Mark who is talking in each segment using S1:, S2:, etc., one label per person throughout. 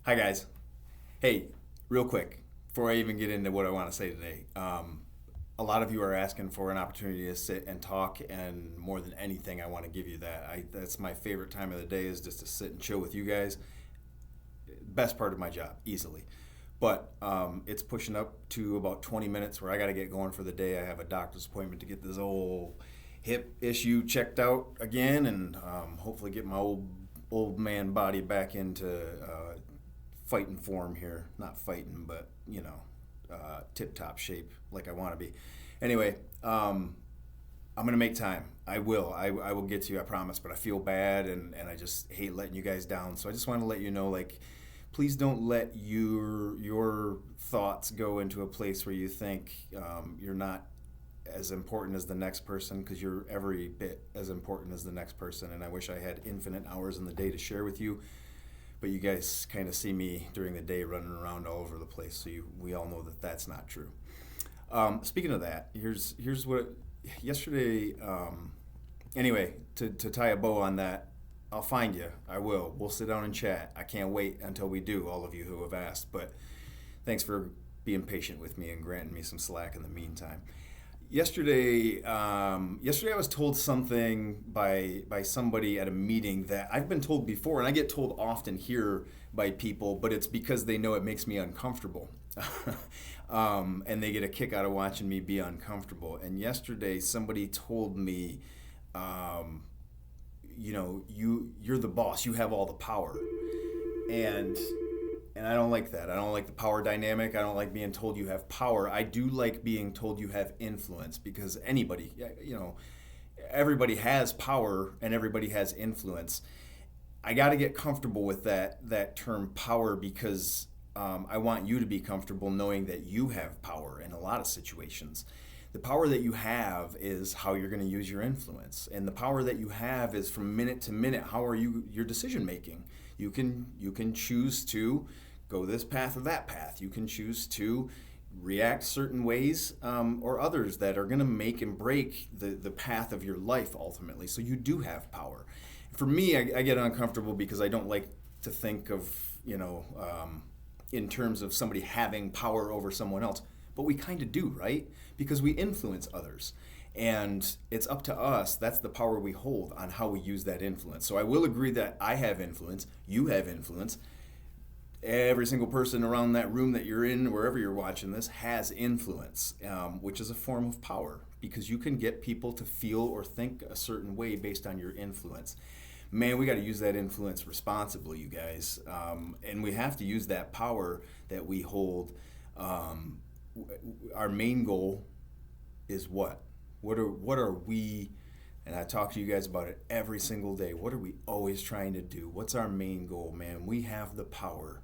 S1: Hi, guys. Hey, real quick, before I even get into what I want to say today, a lot of you are asking for an opportunity to sit and talk, and more than anything, I want to give you that. That's my favorite time of the day is just to sit and chill with you guys. Best part of my job, easily. But it's pushing up to about 20 minutes where I got to get going for the day. I have a doctor's appointment to get this old hip issue checked out again, and hopefully get my old man body back into fighting form here. Not fighting, but tip top shape like I want to be. Anyway, I'm gonna make time. I will. I will get to you. I promise. But I feel bad, and I just hate letting you guys down. So I just want to let you know, like, please don't let your thoughts go into a place where you think you're not as important as the next person, because you're every bit as important as the next person. And I wish I had infinite hours in the day to share with you, but you guys kind of see me during the day running around all over the place, so we all know that that's not true. Speaking of that, here's what yesterday. Anyway, to tie a bow on that, I'll find you. I will. We'll sit down and chat. I can't wait until we do. All of you who have asked, but thanks for being patient with me and granting me some slack in the meantime. Yesterday I was told something by somebody at a meeting that I've been told before, and I get told often here by people, but it's because they know it makes me uncomfortable, and they get a kick out of watching me be uncomfortable. And yesterday somebody told me, you're the boss, you have all the power, and I don't like that. I don't like the power dynamic. I don't like being told you have power. I do like being told you have influence, because everybody has power and everybody has influence. I got to get comfortable with that term power, because I want you to be comfortable knowing that you have power in a lot of situations. The power that you have is how you're going to use your influence, and the power that you have is from minute to minute. How are your decision making? You can choose to go this path or that path. You can choose to react certain ways, or others that are going to make and break the path of your life ultimately. So you do have power. For me, I get uncomfortable because I don't like to think of in terms of somebody having power over someone else. But we kind of do, right? Because we influence others. And it's up to us. That's the power we hold on how we use that influence. So I will agree that I have influence, you have influence. Every single person around that room that you're in, wherever you're watching this, has influence, which is a form of power, because you can get people to feel or think a certain way based on your influence. Man, we got to use that influence responsibly, you guys. And we have to use that power that we hold. Our main goal is what? What are we, and I talk to you guys about it every single day, what are we always trying to do? What's our main goal, man? We have the power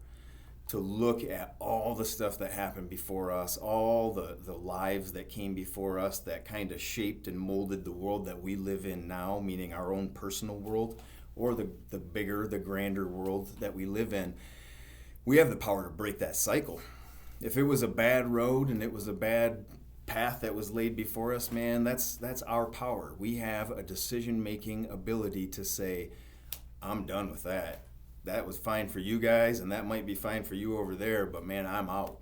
S1: to look at all the stuff that happened before us, all the lives that came before us that kind of shaped and molded the world that we live in now, meaning our own personal world, or the bigger, the grander world that we live in. We have the power to break that cycle. If it was a bad road and it was a bad path that was laid before us, man, that's our power. We have a decision-making ability to say, I'm done with that. That was fine for you guys, and that might be fine for you over there, but man, I'm out.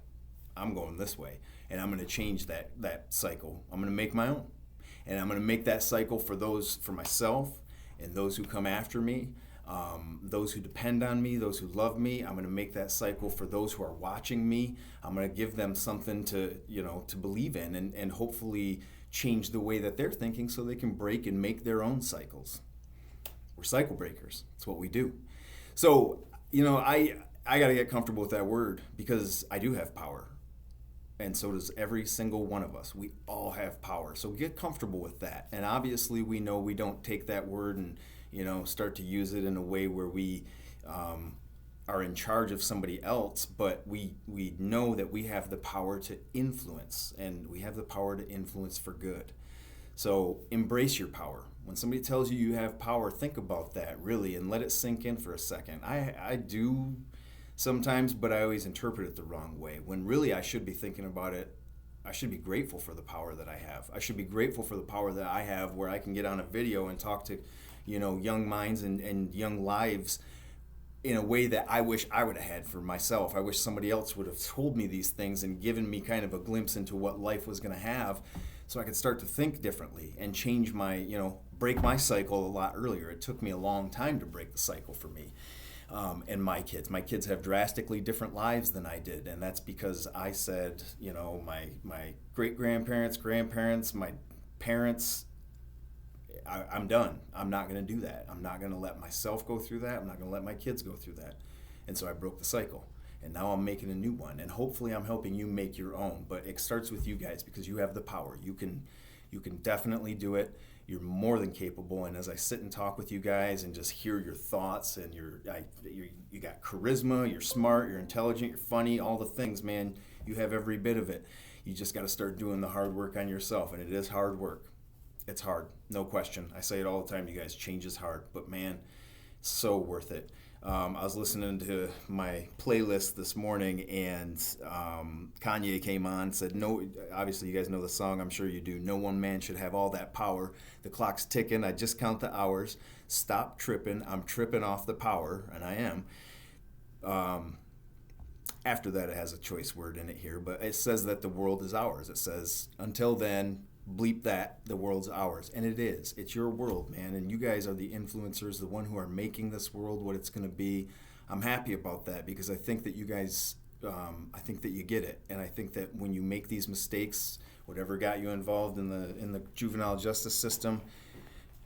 S1: I'm going this way, and I'm going to change that cycle. I'm going to make my own, and I'm going to make that cycle for myself and those who come after me. Those who depend on me, those who love me. I'm going to make that cycle for those who are watching me. I'm going to give them something to believe in, and hopefully change the way that they're thinking so they can break and make their own cycles. We're cycle breakers. That's what we do. So, I got to get comfortable with that word, because I do have power. And so does every single one of us. We all have power. So get comfortable with that. And obviously we know we don't take that word and start to use it in a way where we are in charge of somebody else, but we know that we have the power to influence, and we have the power to influence for good. So embrace your power. When somebody tells you you have power, think about that really and let it sink in for a second. I do sometimes, but I always interpret it the wrong way, when really I should be thinking about it. I should be grateful for the power that I have. I should be grateful for the power that I have, where I can get on a video and talk to young minds and young lives in a way that I wish I would have had for myself. I wish somebody else would have told me these things and given me kind of a glimpse into what life was going to have, so I could start to think differently and change my, break my cycle a lot earlier. It took me a long time to break the cycle for me. And my kids. My kids have drastically different lives than I did, and that's because I said, my great-grandparents, grandparents, my parents, I'm done. I'm not going to do that. I'm not going to let myself go through that. I'm not going to let my kids go through that. And so I broke the cycle. And now I'm making a new one. And hopefully I'm helping you make your own. But it starts with you guys because you have the power. You can definitely do it. You're more than capable. And as I sit and talk with you guys and just hear your thoughts, and you got charisma, you're smart, you're intelligent, you're funny, all the things, man, you have every bit of it. You just got to start doing the hard work on yourself. And it is hard work. It's hard, no question. I say it all the time, you guys, change is hard, but man, so worth it. I was listening to my playlist this morning, and Kanye came on, said, no, obviously you guys know the song, I'm sure you do, no one man should have all that power. The clock's ticking, I just count the hours. Stop tripping, I'm tripping off the power, and I am. After that, it has a choice word in it here, but it says that the world is ours. It says, until then, bleep that, the world's ours. And it is. It's your world, man. And you guys are the influencers, the one who are making this world what it's going to be. I'm happy about that because I think that you guys, I think that you get it. And I think that when you make these mistakes, whatever got you involved in the juvenile justice system,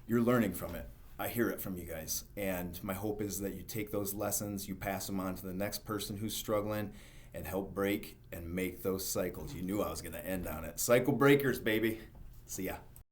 S1: you're learning from it. I hear it from you guys. And my hope is that you take those lessons, you pass them on to the next person who's struggling, and help break and make those cycles. You knew I was going to end on it. Cycle breakers, baby. See ya.